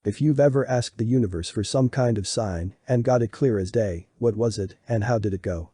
If you've ever asked the universe for some kind of sign and got it clear as day, what was it and how did it go?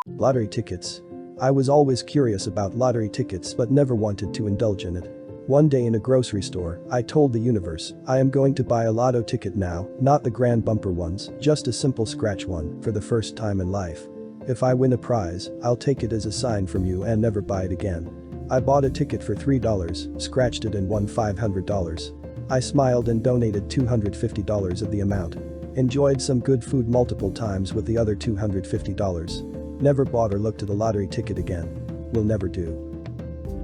Lottery tickets. I was always curious about lottery tickets but never wanted to indulge in it. One day in a grocery store, I told the universe, I am going to buy a lotto ticket now, not the grand bumper ones, just a simple scratch one, for the first time in life. If I win a prize, I'll take it as a sign from you and never buy it again. I bought a ticket for $3, scratched it and won $500. I smiled and donated $250 of the amount. Enjoyed some good food multiple times with the other $250. Never bought or looked at a lottery ticket again. Will never do.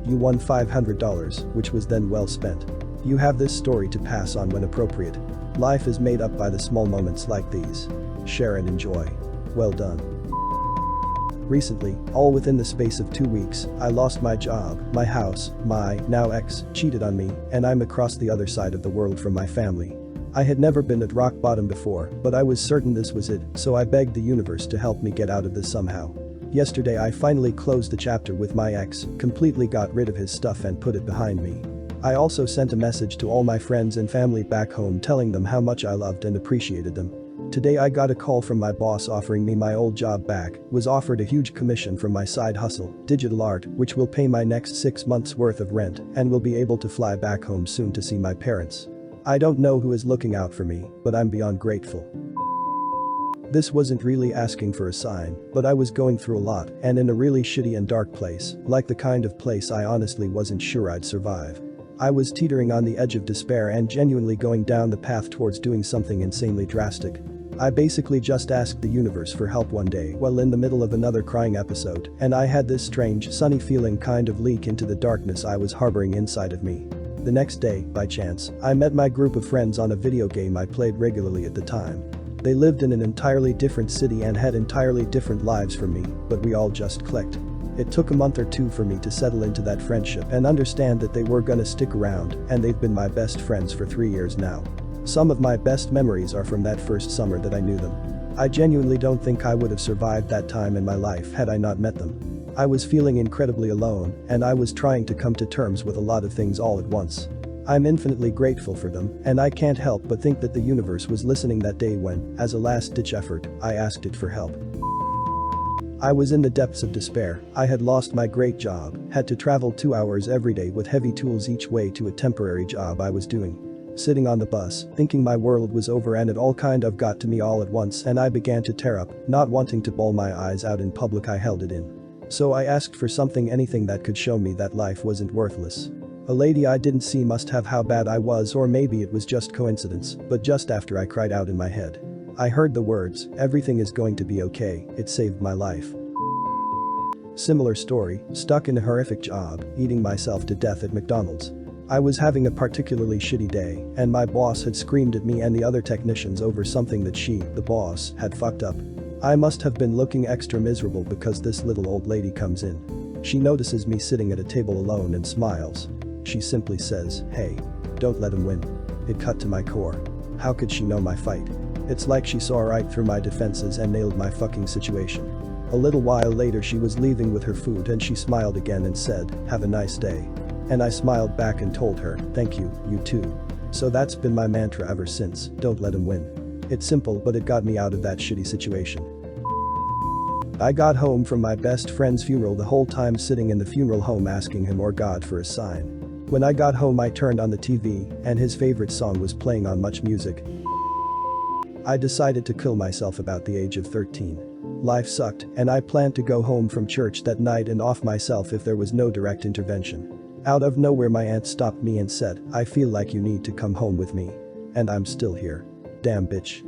You won $500, which was then well spent. You have this story to pass on when appropriate. Life is made up by the small moments like these. Share and enjoy. Well done. Recently, all within the space of 2 weeks, I lost my job, my house, my now ex cheated on me, and I'm across the other side of the world from my family. I had never been at rock bottom before, but I was certain this was it, so I begged the universe to help me get out of this somehow. Yesterday I finally closed the chapter with my ex, completely got rid of his stuff and put it behind me. I also sent a message to all my friends and family back home telling them how much I loved and appreciated them. Today I got a call from my boss offering me my old job back, was offered a huge commission from my side hustle, digital art, which will pay my next 6 months worth of rent, and will be able to fly back home soon to see my parents. I don't know who is looking out for me, but I'm beyond grateful. This wasn't really asking for a sign, but I was going through a lot and in a really shitty and dark place, like the kind of place I honestly wasn't sure I'd survive. I was teetering on the edge of despair and genuinely going down the path towards doing something insanely drastic. I basically just asked the universe for help one day while in the middle of another crying episode, and I had this strange, sunny feeling kind of leak into the darkness I was harboring inside of me. The next day, by chance, I met my group of friends on a video game I played regularly at the time. They lived in an entirely different city and had entirely different lives from me, but we all just clicked. It took a month or two for me to settle into that friendship and understand that they were gonna stick around, and they've been my best friends for 3 years now. Some of my best memories are from that first summer that I knew them. I genuinely don't think I would have survived that time in my life had I not met them. I was feeling incredibly alone, and I was trying to come to terms with a lot of things all at once. I'm infinitely grateful for them, and I can't help but think that the universe was listening that day when, as a last-ditch effort, I asked it for help. I was in the depths of despair. I had lost my great job, had to travel 2 hours every day with heavy tools each way to a temporary job I was doing. Sitting on the bus, thinking my world was over and it all kind of got to me all at once and I began to tear up, not wanting to bawl my eyes out in public. I held it in. So I asked for something, anything that could show me that life wasn't worthless. A lady I didn't see must have how bad I was, or maybe it was just coincidence, but just after I cried out in my head, I heard the words, "Everything is going to be okay." It saved my life. Similar story, stuck in a horrific job, eating myself to death at McDonald's. I was having a particularly shitty day, and my boss had screamed at me and the other technicians over something that she, the boss, had fucked up. I must have been looking extra miserable because this little old lady comes in. She notices me sitting at a table alone and smiles. She simply says, "Hey, don't let him win." It cut to my core. How could she know my fight? It's like she saw right through my defenses and nailed my fucking situation. A little while later she was leaving with her food and she smiled again and said, "Have a nice day." And I smiled back and told her, "Thank you, you too." So that's been my mantra ever since, don't let him win. It's simple, but it got me out of that shitty situation. I got home from my best friend's funeral, the whole time sitting in the funeral home asking him or God for a sign. When I got home I turned on the TV and his favorite song was playing on Much Music. I decided to kill myself about the age of 13. Life sucked and I planned to go home from church that night and off myself if there was no direct intervention. Out of nowhere my aunt stopped me and said, "I feel like you need to come home with me." And I'm still here. Damn bitch.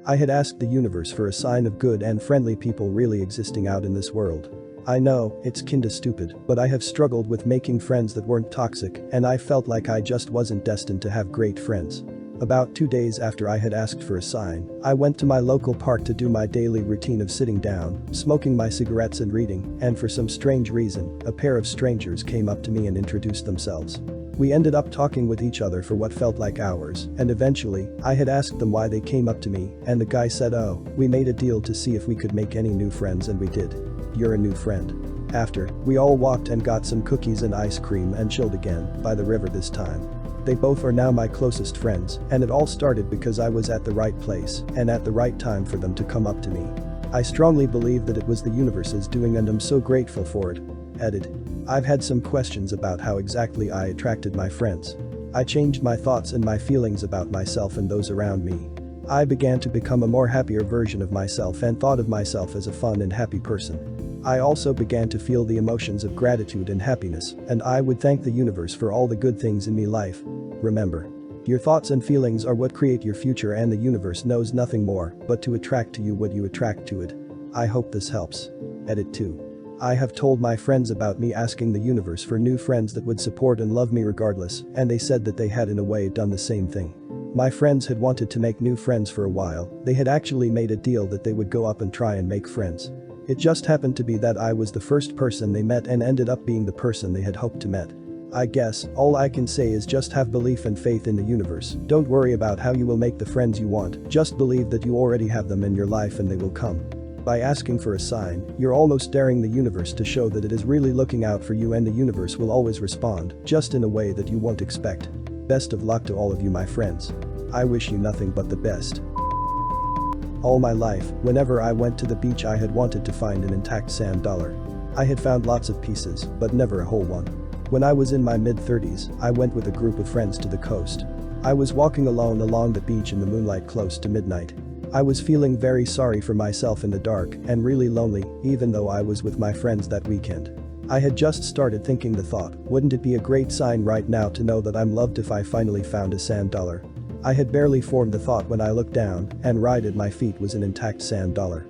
I had asked the universe for a sign of good and friendly people really existing out in this world. I know, it's kinda stupid, but I have struggled with making friends that weren't toxic, and I felt like I just wasn't destined to have great friends. About 2 days after I had asked for a sign, I went to my local park to do my daily routine of sitting down, smoking my cigarettes and reading, and for some strange reason, a pair of strangers came up to me and introduced themselves. We ended up talking with each other for what felt like hours, and eventually, I had asked them why they came up to me, and the guy said, "Oh, we made a deal to see if we could make any new friends and we did. You're a new friend." After, we all walked and got some cookies and ice cream and chilled again, by the river this time. They both are now my closest friends, and it all started because I was at the right place and at the right time for them to come up to me. I strongly believe that it was the universe's doing and I'm so grateful for it. Edit. I've had some questions about how exactly I attracted my friends. I changed my thoughts and my feelings about myself and those around me. I began to become a more happier version of myself and thought of myself as a fun and happy person. I also began to feel the emotions of gratitude and happiness, and I would thank the universe for all the good things in me life. Remember, your thoughts and feelings are what create your future and the universe knows nothing more but to attract to you what you attract to it. I hope this helps. Edit 2. I have told my friends about me asking the universe for new friends that would support and love me regardless, and they said that they had in a way done the same thing. My friends had wanted to make new friends for a while. They had actually made a deal that they would go up and try and make friends. It just happened to be that I was the first person they met and ended up being the person they had hoped to meet. I guess all I can say is just have belief and faith in the universe. Don't worry about how you will make the friends you want, just believe that you already have them in your life and they will come. By asking for a sign, you're almost daring the universe to show that it is really looking out for you, and the universe will always respond, just in a way that you won't expect. Best of luck to all of you, my friends. I wish you nothing but the best. All my life, whenever I went to the beach I had wanted to find an intact sand dollar. I had found lots of pieces, but never a whole one. When I was in my mid-30s, I went with a group of friends to the coast. I was walking alone along the beach in the moonlight close to midnight. I was feeling very sorry for myself in the dark and really lonely, even though I was with my friends that weekend. I had just started thinking the thought, wouldn't it be a great sign right now to know that I'm loved if I finally found a sand dollar? I had barely formed the thought when I looked down, and right at my feet was an intact sand dollar.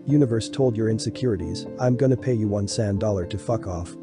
Universe told your insecurities, I'm gonna pay you one sand dollar to fuck off.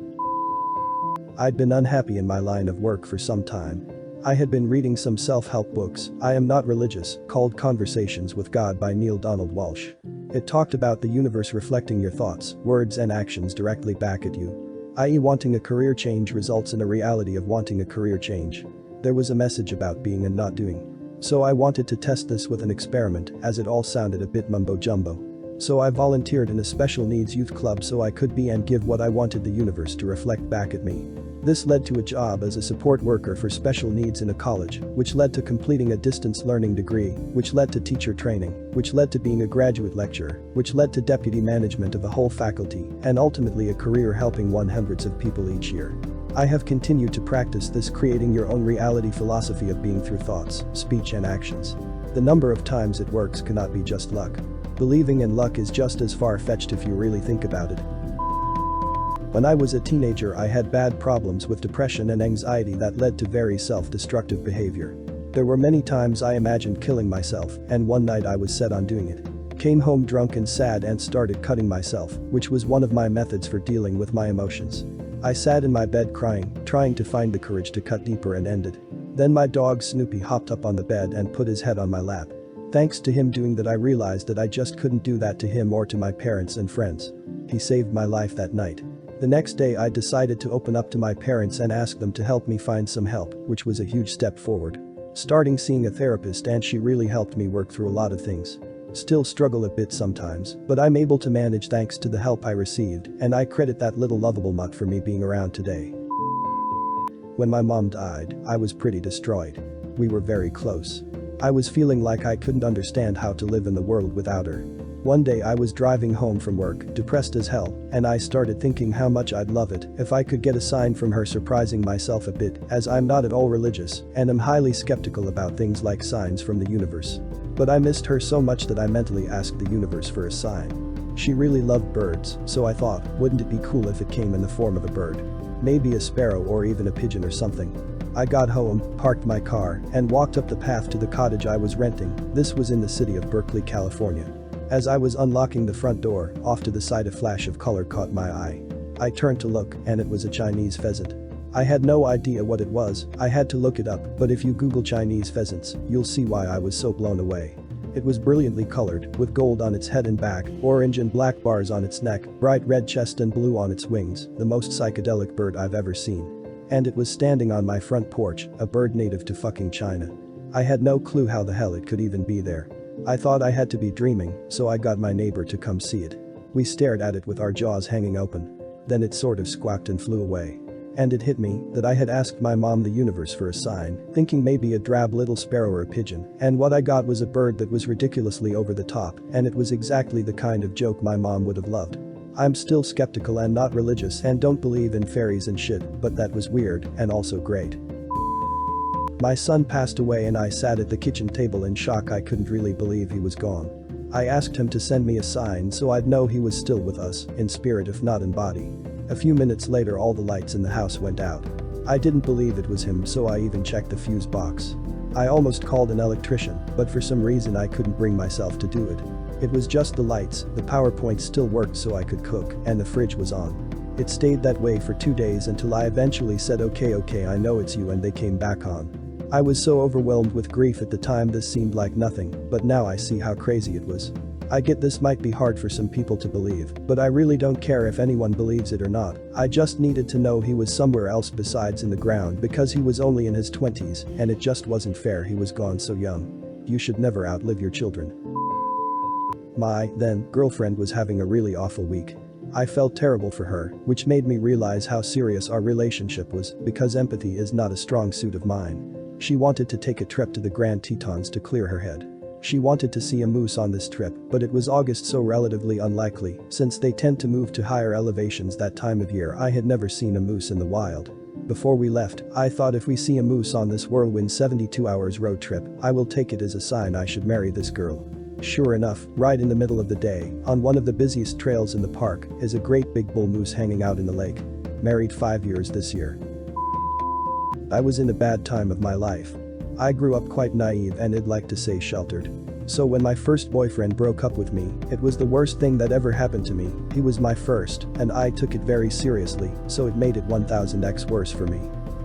I'd been unhappy in my line of work for some time. I had been reading some self-help books, I am not religious, called Conversations with God by Neil Donald Walsh. It talked about the universe reflecting your thoughts, words and actions directly back at you. I.e., wanting a career change results in a reality of wanting a career change. There was a message about being and not doing. So I wanted to test this with an experiment, as it all sounded a bit mumbo-jumbo. So I volunteered in a special needs youth club so I could be and give what I wanted the universe to reflect back at me. This led to a job as a support worker for special needs in a college, which led to completing a distance learning degree, which led to teacher training, which led to being a graduate lecturer, which led to deputy management of a whole faculty, and ultimately a career helping hundreds of people each year. I have continued to practice this creating your own reality philosophy of being through thoughts, speech and actions. The number of times it works cannot be just luck. Believing in luck is just as far-fetched if you really think about it. When I was a teenager I had bad problems with depression and anxiety that led to very self-destructive behavior. There were many times I imagined killing myself, and one night I was set on doing it. Came home drunk and sad and started cutting myself, which was one of my methods for dealing with my emotions. I sat in my bed crying, trying to find the courage to cut deeper and end it. Then my dog Snoopy hopped up on the bed and put his head on my lap. Thanks to him doing that I realized that I just couldn't do that to him or to my parents and friends. He saved my life that night. The next day I decided to open up to my parents and ask them to help me find some help, which was a huge step forward. Starting seeing a therapist, and she really helped me work through a lot of things. Still struggle a bit sometimes, but I'm able to manage thanks to the help I received, and I credit that little lovable mutt for me being around today. When my mom died, I was pretty destroyed. We were very close. I was feeling like I couldn't understand how to live in the world without her. One day I was driving home from work, depressed as hell, and I started thinking how much I'd love it if I could get a sign from her, surprising myself a bit as I'm not at all religious and am highly skeptical about things like signs from the universe. But I missed her so much that I mentally asked the universe for a sign. She really loved birds, so I thought, wouldn't it be cool if it came in the form of a bird? Maybe a sparrow or even a pigeon or something. I got home, parked my car, and walked up the path to the cottage I was renting. This was in the city of Berkeley, California. As I was unlocking the front door, off to the side a flash of color caught my eye. I turned to look, and it was a Chinese pheasant. I had no idea what it was, I had to look it up, but if you Google Chinese pheasants, you'll see why I was so blown away. It was brilliantly colored, with gold on its head and back, orange and black bars on its neck, bright red chest and blue on its wings, the most psychedelic bird I've ever seen. And it was standing on my front porch, a bird native to fucking China. I had no clue how the hell it could even be there. I thought I had to be dreaming, so I got my neighbor to come see it. We stared at it with our jaws hanging open. Then it sort of squawked and flew away. And it hit me that I had asked my mom the universe for a sign, thinking maybe a drab little sparrow or a pigeon, and what I got was a bird that was ridiculously over the top, and it was exactly the kind of joke my mom would have loved. I'm still skeptical and not religious and don't believe in fairies and shit, but that was weird and also great. My son passed away and I sat at the kitchen table in shock. I couldn't really believe he was gone. I asked him to send me a sign so I'd know he was still with us, in spirit if not in body. A few minutes later all the lights in the house went out. I didn't believe it was him, so I even checked the fuse box. I almost called an electrician, but for some reason I couldn't bring myself to do it. It was just the lights, the power point still worked so I could cook, and the fridge was on. It stayed that way for 2 days until I eventually said okay I know it's you, and they came back on. I was so overwhelmed with grief at the time this seemed like nothing, but now I see how crazy it was. I get this might be hard for some people to believe, but I really don't care if anyone believes it or not. I just needed to know he was somewhere else besides in the ground because he was only in his 20s and it just wasn't fair he was gone so young. You should never outlive your children. My then girlfriend was having a really awful week. I felt terrible for her, which made me realize how serious our relationship was because empathy is not a strong suit of mine. She wanted to take a trip to the Grand Tetons to clear her head. She wanted to see a moose on this trip, but it was August, so relatively unlikely since they tend to move to higher elevations that time of year. I had never seen a moose in the wild. Before we left, I thought if we see a moose on this whirlwind 72 hours road trip, I will take it as a sign I should marry this girl. Sure enough, right in the middle of the day, on one of the busiest trails in the park, is a great big bull moose hanging out in the lake. Married 5 years this year. I was in a bad time of my life. I grew up quite naive and I'd like to say sheltered. So when my first boyfriend broke up with me, it was the worst thing that ever happened to me. He was my first, and I took it very seriously, so it made it 1000x worse for me.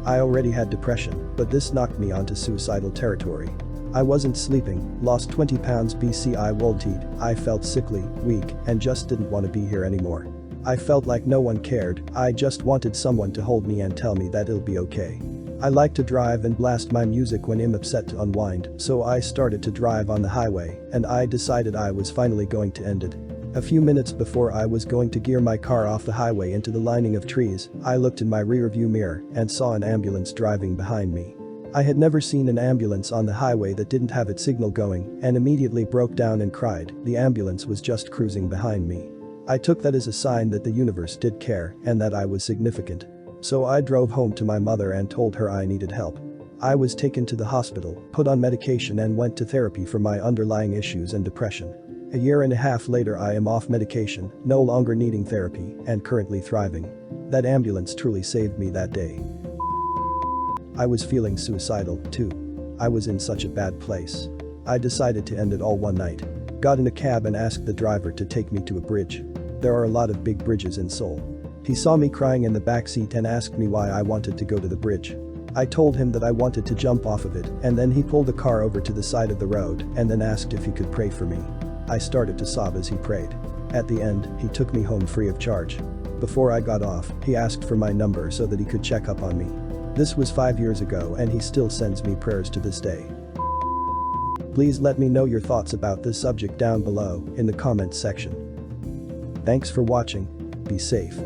I already had depression, but this knocked me onto suicidal territory. I wasn't sleeping, lost 20 pounds BC, wilted, I felt sickly, weak, and just didn't want to be here anymore. I felt like no one cared. I just wanted someone to hold me and tell me that it'll be okay. I like to drive and blast my music when I'm upset to unwind, so I started to drive on the highway, and I decided I was finally going to end it. A few minutes before I was going to gear my car off the highway into the lining of trees, I looked in my rearview mirror and saw an ambulance driving behind me. I had never seen an ambulance on the highway that didn't have its signal going and immediately broke down and cried. The ambulance was just cruising behind me. I took that as a sign that the universe did care and that I was significant. So I drove home to my mother and told her I needed help. I was taken to the hospital, put on medication and went to therapy for my underlying issues and depression. A year and a half later I am off medication, no longer needing therapy, and currently thriving. That ambulance truly saved me that day. I was feeling suicidal, too. I was in such a bad place. I decided to end it all one night. Got in a cab and asked the driver to take me to a bridge. There are a lot of big bridges in Seoul. He saw me crying in the backseat and asked me why I wanted to go to the bridge. I told him that I wanted to jump off of it, and then he pulled the car over to the side of the road and then asked if he could pray for me. I started to sob as he prayed. At the end, he took me home free of charge. Before I got off, he asked for my number so that he could check up on me. This was 5 years ago and he still sends me prayers to this day. Please let me know your thoughts about this subject down below in the comments section. Thanks for watching. Be safe.